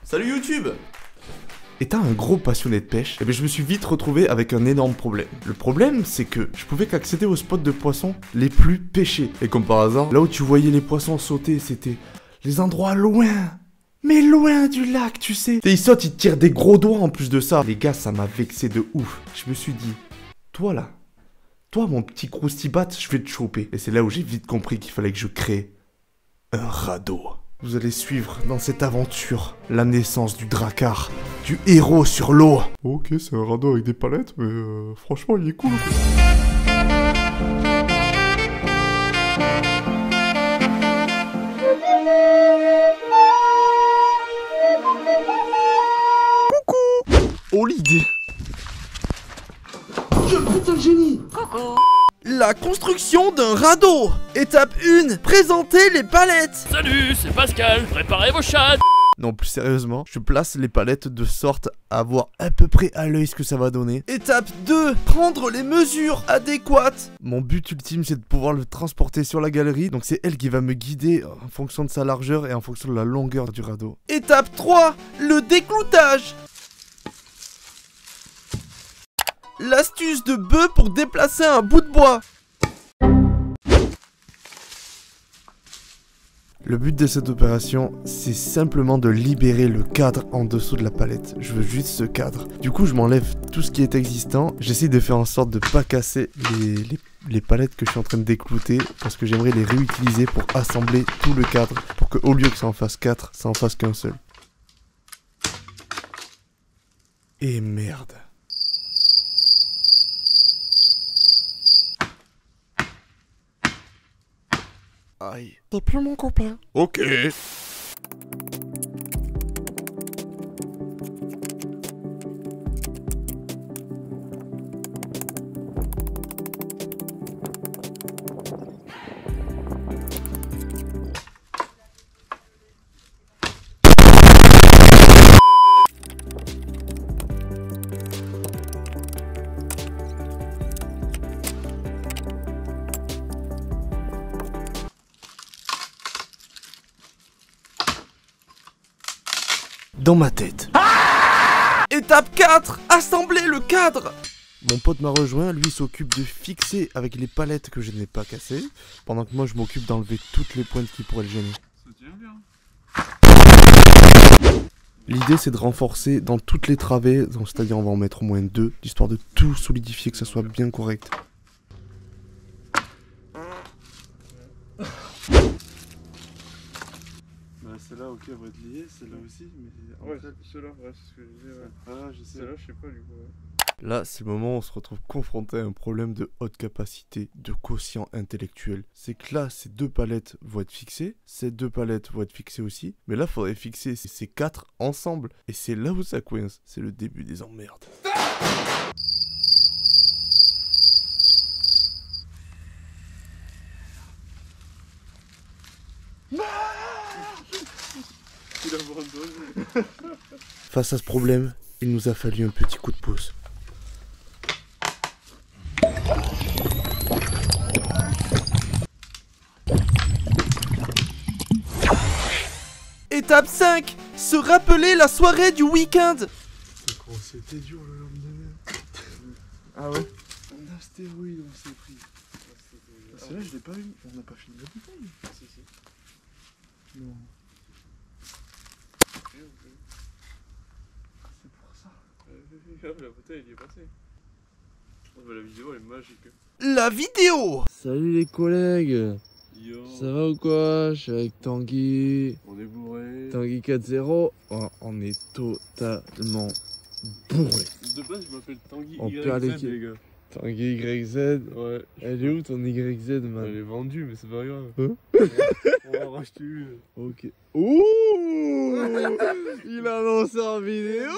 Salut YouTube! Étant un gros passionné de pêche, je me suis vite retrouvé avec un énorme problème. Le problème, c'est que je pouvais qu'accéder aux spots de poissons les plus pêchés. Et comme par hasard, là où tu voyais les poissons sauter, c'était les endroits loin. Mais loin du lac, tu sais. Et ils sautent, ils tirent des gros doigts en plus de ça. Les gars, ça m'a vexé de ouf. Je me suis dit, toi là, toi mon petit croustibat, je vais te choper. Et c'est là où j'ai vite compris qu'il fallait que je crée un radeau. Vous allez suivre dans cette aventure la naissance du Drakkar, du héros sur l'eau. Ok, c'est un radeau avec des palettes, mais franchement, il est cool. Coucou! Oh l'idée! Je putain de génie! Coucou! La construction d'un radeau. Étape 1, présenter les palettes. Salut, c'est Pascal, préparez vos chats. Non, plus sérieusement, je place les palettes de sorte à voir à peu près à l'œil ce que ça va donner. Étape 2, prendre les mesures adéquates. Mon but ultime, c'est de pouvoir le transporter sur la galerie. Donc c'est elle qui va me guider en fonction de sa largeur et en fonction de la longueur du radeau. Étape 3, le décloutage. L'astuce de bœuf pour déplacer un bout de bois. Le but de cette opération, c'est simplement de libérer le cadre en dessous de la palette. Je veux juste ce cadre. Du coup, je m'enlève tout ce qui est existant. J'essaie de faire en sorte de ne pas casser les palettes que je suis en train de déclouter, parce que j'aimerais les réutiliser pour assembler tout le cadre, pour qu'au lieu que ça en fasse 4, ça en fasse qu'un seul. Et merde. Aïe. T'es plus mon copain. Ok. Dans ma tête. Étape 4, assembler le cadre. Mon pote m'a rejoint, lui s'occupe de fixer avec les palettes que je n'ai pas cassées, pendant que moi je m'occupe d'enlever toutes les pointes qui pourraient le gêner. Ça tient bien. L'idée c'est de renforcer dans toutes les travées, donc c'est-à-dire on va en mettre au moins 2, histoire de tout solidifier, que ça soit bien correct. Bah celle-là ok elle va être liée, celle-là aussi, mais... Ouais, ceux-là, ouais, c'est ce que je disais, ouais. Ah je sais. Celle-là, je sais pas du coup, ouais. Là, c'est le moment où on se retrouve confronté à un problème de haute capacité, de quotient intellectuel. C'est que là, ces deux palettes vont être fixées, ces deux palettes vont être fixées aussi, mais là, il faudrait fixer ces 4 ensemble. Et c'est là où ça coince, c'est le début des emmerdes. Il abandonne. Face à ce problème, il nous a fallu un petit coup de pouce. Étape 5, se rappeler la soirée du week-end. C'était dur le lendemain. Ah ouais? Un astéroïde on s'est pris. Celle-là je l'ai pas eu, on n'a pas fini la bouteille. Si, si. Non. C'est pour ça. La bouteille, il est passé. Oh, bah, la vidéo, elle est magique. La vidéo. Salut les collègues. Yo. Ça va ou quoi? Je suis avec Tanguy. On est bourré. Tanguy 4-0. Oh, on est totalement bourré. De base je m'appelle Tanguy On YZ perd les gars. Tanguy YZ. Ouais. Elle est où ton YZ, man? Elle est vendue mais c'est pas grave. Hein? On va racheter une. Ok. Ouh. Il a lancé en vidéo.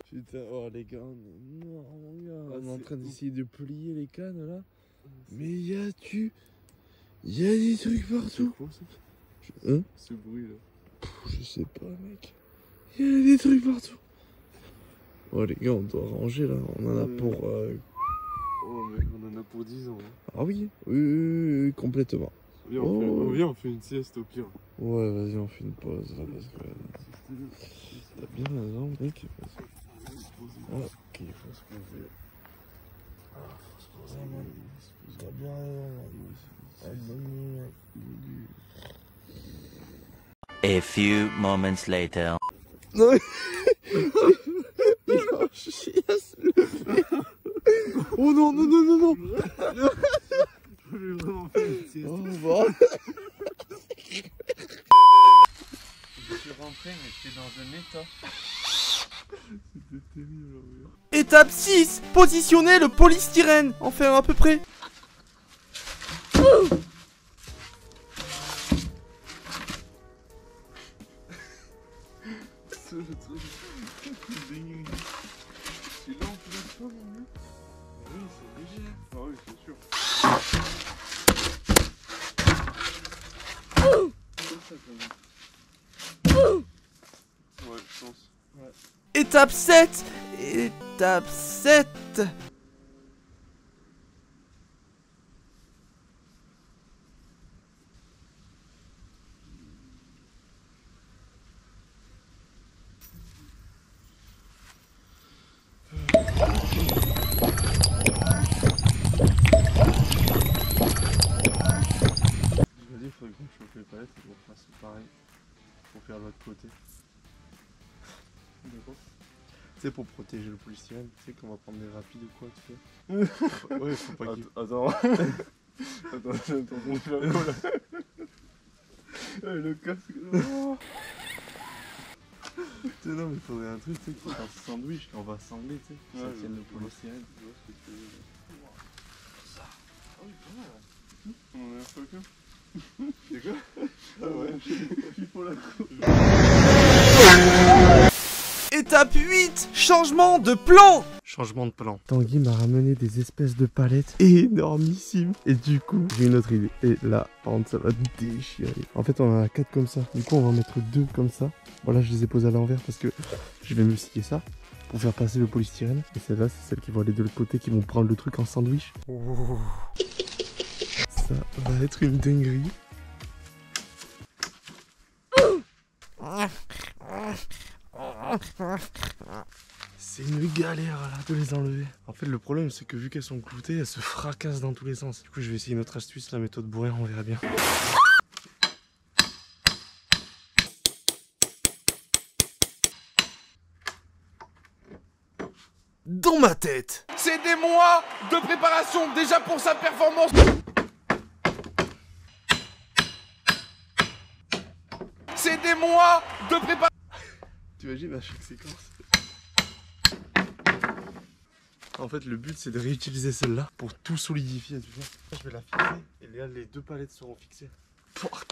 Putain, oh les gars, on est mort, mon gars. Ah, On est en c'est train ouf. d'essayer de plier les cannes là. Mais y a des trucs partout. Quoi ça? Hein? Ce bruit là. Je sais pas, mec. Il y a des trucs partout. Oh les gars, on doit ranger là. On en a pour... Oh mec, on en a pour 10 ans. Hein. Ah oui, oui, complètement. Viens, on fait une sieste au pire. Ouais, vas-y, on fait une pause là parce que. T'as bien raison, mec. Ah, ok, il faut se poser. Ah, faut se poser, man. T'as bien raison. A few moments later. Non, il chiasse le fait. Oh non, non, non, non, non. Je vais vraiment faire une sieste. Oh, bah. Je suis rentré, mais j'étais dans un état. C'était terrible. Étape 6, positionner le polystyrène. Enfin, à peu près. C'est le truc. C'est dingue. C'est lent pour la fois, mon gars. Oui, c'est léger. Ah oui, c'est sûr. Ouais, je pense. Ouais. Étape 7. Étape 7. Je me dis, il faudrait qu'on chauffe les palettes et qu'on fasse pareil pour faire l'autre côté. D'accord. Tu sais, pour protéger le polystyrène, tu sais qu'on va prendre des rapides ou quoi, tu sais. Ouais, faut pas qu'il... Attends. Attends, on fait un coup là. Le casque. Oh. Tu sais, non, mais il faudrait un truc, tu sais, qui fasse un sandwich, on va sangler, tu sais, ça Ouais, tienne le je vois. polystyrène. Je vois ce que tu veux dire. Ça. Ah oui, pas mal. On en a un peu. C'est quoi? Ah ouais, il faut la coupe. Étape 8, changement de plan. Changement de plan. Tanguy m'a ramené des espèces de palettes énormissimes. Et du coup, j'ai une autre idée. Et là, par contre, ça va déchirer. En fait, on en a 4 comme ça. Du coup, on va en mettre 2 comme ça. Bon, là, je les ai posés à l'envers parce que je vais me scier ça pour faire passer le polystyrène. Et celle-là, c'est celles qui vont aller de l'autre côté, qui vont prendre le truc en sandwich. Oh. Ça va être une dinguerie. C'est une galère là de les enlever. En fait, le problème, c'est que vu qu'elles sont cloutées, elles se fracassent dans tous les sens. Du coup, je vais essayer une autre astuce, la méthode bourrin, on verra bien. Dans ma tête, C'est des mois de préparation déjà pour sa performance. C'est des mois de préparation. t'imagines à chaque séquence. En fait, le but, c'est de réutiliser celle-là pour tout solidifier, tu vois. Je vais la fixer et là, les 2 palettes seront fixées.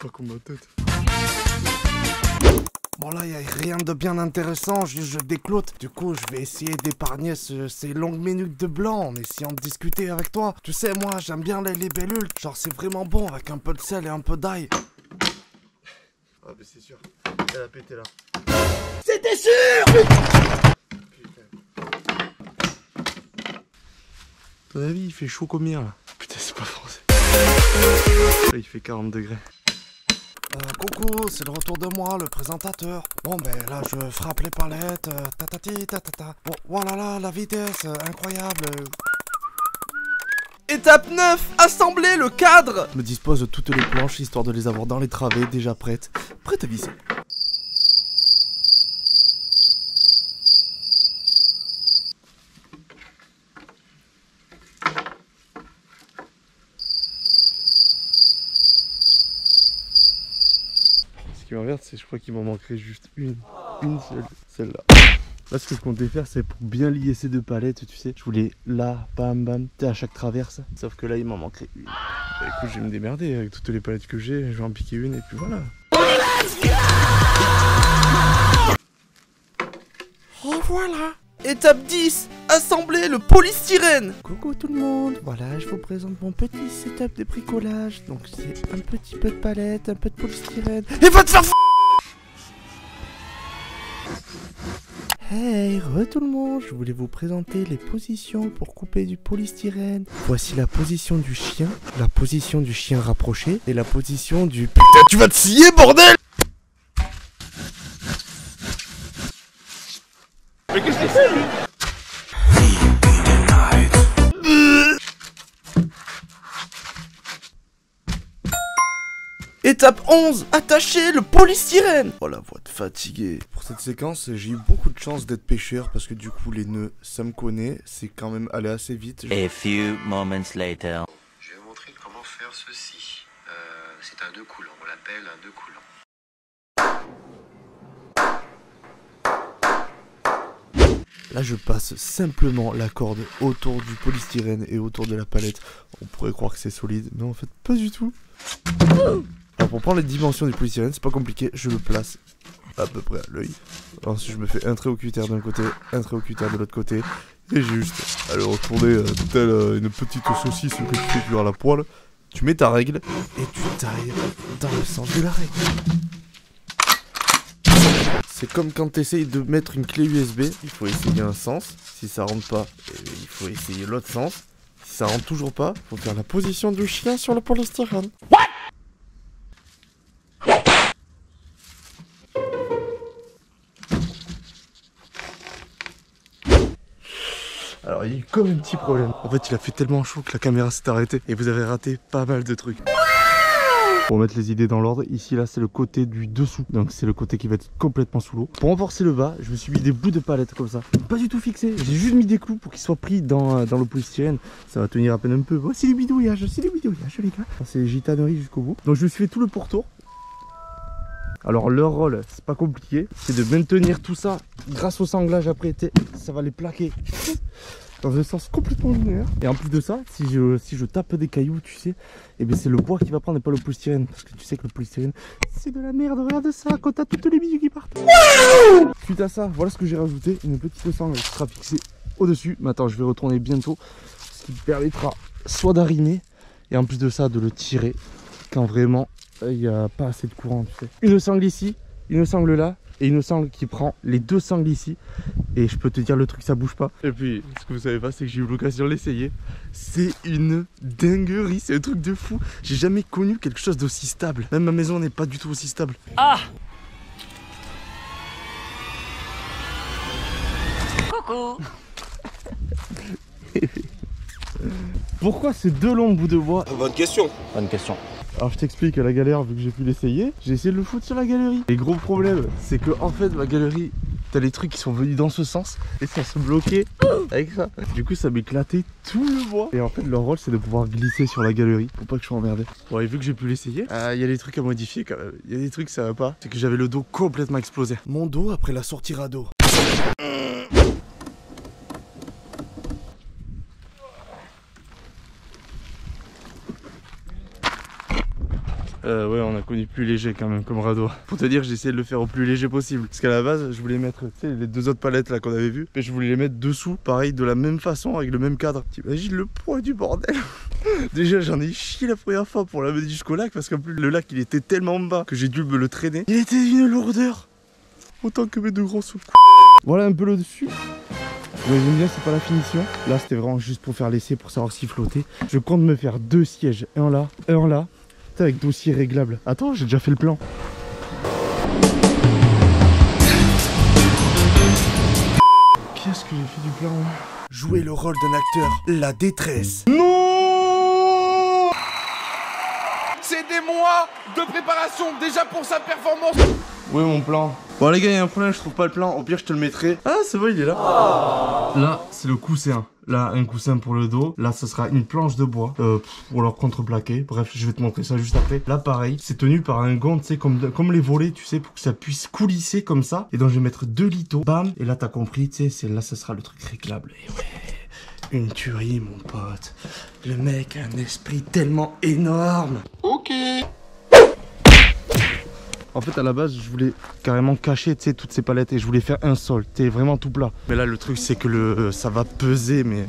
Pas comme ma tête. Bon là, il n'y a rien de bien intéressant, juste je décloute. Du coup, je vais essayer d'épargner ces longues minutes de blanc en essayant de discuter avec toi. Tu sais, moi, j'aime bien les libellules. Genre, c'est vraiment bon avec un peu de sel et un peu d'ail. Ah, mais c'est sûr. Elle a pété là. C'était sûr! Putain. Ton avis, il fait chaud combien là? Putain, c'est pas français. Là, il fait 40 degrés. Coucou, c'est le retour de moi, le présentateur. Bon ben là je frappe les palettes, tatati tatata. Bon voilà là, la vitesse, incroyable. Étape 9, assembler le cadre. Je me dispose de toutes les planches histoire de les avoir dans les travées, déjà prêtes. Prêtes à visser. Ce qui m'emmerde, c'est que je crois qu'il m'en manquerait juste une seule, celle-là. Là, ce que je comptais faire, c'est pour bien lier ces 2 palettes, tu sais. Je voulais là, bam, bam, à chaque traverse. Sauf que là, il m'en manquerait une. Bah, écoute, je vais me démerder avec toutes les palettes que j'ai. Je vais en piquer une et puis voilà. Et voilà. Étape 10, assembler le polystyrène. Coucou tout le monde, voilà, je vous présente mon petit setup de bricolage. Donc c'est un petit peu de palette, un peu de polystyrène. Et va te faire Hey, tout le monde, je voulais vous présenter les positions pour couper du polystyrène. Voici la position du chien rapproché et la position du... Putain, tu vas te scier, bordel! Mais qu'est-ce qu'il fait, lui? Étape 11, attacher le polystyrène. Oh la voix de fatigué. Pour cette séquence, j'ai eu beaucoup de chance d'être pêcheur parce que du coup les nœuds, ça me connaît, c'est quand même allé assez vite. A few moments later. Je vais vous montrer comment faire ceci. C'est un nœud coulant, on l'appelle un nœud coulant. Là je passe simplement la corde autour du polystyrène et autour de la palette. On pourrait croire que c'est solide, mais en fait pas du tout. Alors pour prendre les dimensions du polystyrène, c'est pas compliqué, je le place à peu près à l'œil. Ensuite je me fais un trait au cutter d'un côté, un trait au cutter de l'autre côté. Et juste à le retourner telle une petite saucisse que tu fais cuire à la poêle. Tu mets ta règle et tu tailles dans le sens de la règle. C'est comme quand tu essayes de mettre une clé USB, il faut essayer un sens. Si ça rentre pas, il faut essayer l'autre sens. Si ça rentre toujours pas, il faut faire la position du chien sur le polystyrène. What? Alors il y a eu comme un petit problème. En fait il a fait tellement chaud que la caméra s'est arrêtée et vous avez raté pas mal de trucs. Pour mettre les idées dans l'ordre, ici là c'est le côté du dessous, donc c'est le côté qui va être complètement sous l'eau. Pour renforcer le bas, je me suis mis des bouts de palette comme ça, pas du tout fixé, j'ai juste mis des clous pour qu'ils soient pris dans le polystyrène. Ça va tenir à peine un peu. Voici les bidouillages les gars. C'est les gitaneries jusqu'au bout. Donc je me suis fait tout le pourtour. Alors leur rôle, c'est pas compliqué, c'est de maintenir tout ça grâce au sanglage après, ça va les plaquer dans un sens complètement linéaire. Et en plus de ça, si je tape des cailloux, tu sais, et bien c'est le bois qui va prendre et pas le polystyrène. Parce que tu sais que le polystyrène, c'est de la merde, regarde ça, quand t'as toutes les billes qui partent. Suite à ça, voilà ce que j'ai rajouté, une petite sangle qui sera fixée au-dessus. Mais attends, je vais retourner bientôt, ce qui permettra soit d'arrimer, et en plus de ça, de le tirer, quand vraiment, il n'y a pas assez de courant, tu sais. Une sangle ici, une sangle là, et une sangle qui prend les deux sangles ici. Et je peux te dire, le truc ça bouge pas. Et puis ce que vous savez pas, c'est que j'ai eu l'occasion de l'essayer. C'est une dinguerie, c'est un truc de fou. J'ai jamais connu quelque chose d'aussi stable. Même ma maison n'est pas du tout aussi stable. Ah! Coucou. Pourquoi ces deux longs bouts de bois? Bonne question. Bonne question. Alors je t'explique la galère, vu que j'ai pu l'essayer. J'ai essayé de le foutre sur la galerie. Et gros problème, c'est que en fait ma galerie, t'as les trucs qui sont venus dans ce sens et ça se bloquait avec ça. Du coup ça m'éclatait tout le bois. Et en fait leur rôle c'est de pouvoir glisser sur la galerie pour pas que je sois emmerdé. Bon, et vu que j'ai pu l'essayer, il y a des trucs à modifier quand même. Il y a des trucs ça va pas. C'est que j'avais le dos complètement explosé. Mon dos après la sortie radeau. Ouais, on a connu plus léger quand même comme radeau. Pour te dire, j'ai essayé de le faire au plus léger possible. Parce qu'à la base, je voulais mettre, tu sais, les deux autres palettes là qu'on avait vues. Mais je voulais les mettre dessous, pareil, de la même façon, avec le même cadre. T'imagines le poids du bordel? Déjà, j'en ai chié la première fois pour la mettre jusqu'au lac. Parce qu'en plus, le lac, il était tellement bas que j'ai dû me le traîner. Il était d'une lourdeur. Autant que mes deux gros sous. Voilà un peu le dessus. Mais j'aime bien, c'est pas la finition. Là, c'était vraiment juste pour faire l'essai, pour savoir s'il flottait. Je compte me faire deux sièges. Un là, avec dossier réglable. Attends, j'ai déjà fait le plan. Qu'est-ce que j'ai fait du plan? Jouer le rôle d'un acteur, la détresse. Non! C'est des mois de préparation déjà pour sa performance. Où est mon plan? Bon les gars, il y a un problème, je trouve pas le plan. Au pire, je te le mettrai. Ah, c'est vrai, il est là. Oh. Là, c'est le coussin. Là, un coussin pour le dos. Là, ça sera une planche de bois. Ou alors contreplaqué. Bref, je vais te montrer ça juste après. Là, pareil, c'est tenu par un gant, tu sais, comme les volets, tu sais, pour que ça puisse coulisser comme ça. Et donc, je vais mettre deux litos. Bam. Et là, t'as compris, tu sais, là, ça sera le truc réglable. Et ouais, une tuerie, mon pote. Le mec a un esprit tellement énorme. Ok. En fait à la base je voulais carrément cacher toutes ces palettes et je voulais faire un sol, vraiment tout plat. Mais là le truc c'est que ça va peser, mais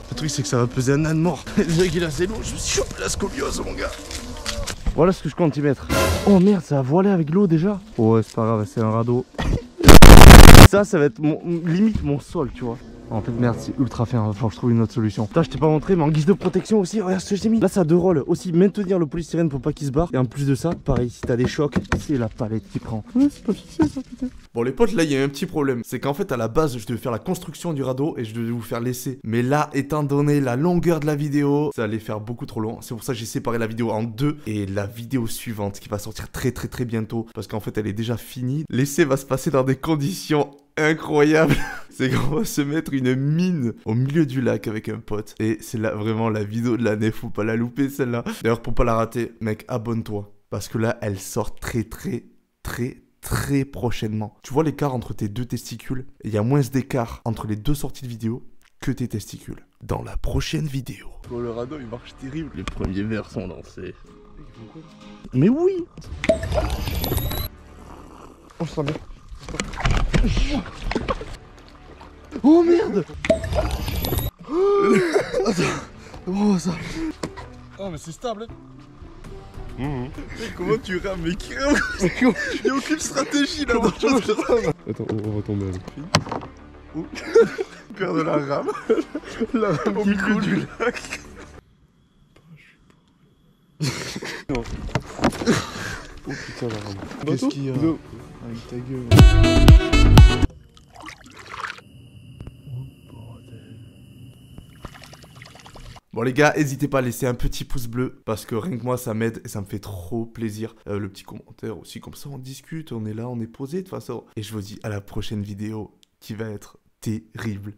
le truc c'est que ça va peser un âne mort. Le mec il a assez lourd, je me suis chopé la scoliose mon gars. Voilà ce que je compte y mettre. Oh merde, ça a voilé avec l'eau déjà. Oh ouais c'est pas grave, c'est un radeau. Ça va être limite mon sol, tu vois. En fait, merde, c'est ultra fin, va falloir que je trouve une autre solution. Putain, je t'ai pas montré, mais en guise de protection aussi, regarde ce que j'ai mis. Là, ça a deux rôles. Aussi, maintenir le polystyrène pour pas qu'il se barre. Et en plus de ça, pareil, si t'as des chocs, c'est la palette qui prend. Ouais, c'est pas fixé ça, putain. Bon, les potes, là, il y a un petit problème. C'est qu'en fait, à la base, je devais faire la construction du radeau et je devais vous faire l'essai. Mais là, étant donné la longueur de la vidéo, ça allait faire beaucoup trop long. C'est pour ça que j'ai séparé la vidéo en deux. Et la vidéo suivante, qui va sortir très bientôt, parce qu'en fait, elle est déjà finie. L'essai va se passer dans des conditions incroyable. C'est qu'on va se mettre une mine au milieu du lac avec un pote. Et c'est là vraiment la vidéo de l'année, faut pas la louper celle-là. D'ailleurs, pour pas la rater, mec, abonne-toi. Parce que là, elle sort très prochainement. Tu vois l'écart entre tes deux testicules? Il y a moins d'écart entre les deux sorties de vidéo que tes testicules. Dans la prochaine vidéo. Bon, le radeau il marche terrible. Les premiers verres sont lancés. Mais oui! Oh, je sens bien. Oh merde! Oh ça. Ah, mais c'est stable. Mais Comment tu rames, mec? Il y a aucune stratégie là dans le rame. Attends, on va tomber avec. Oh. Père de la rame. La rame au milieu du lac. Non. Oh putain la rame. Qu'est-ce qu'il y a? Avec ta gueule. Bon les gars, n'hésitez pas à laisser un petit pouce bleu, parce que rien que moi ça m'aide et ça me fait trop plaisir. Le petit commentaire aussi, comme ça on discute, on est là, on est posé de toute façon. Et je vous dis à la prochaine vidéo qui va être terrible.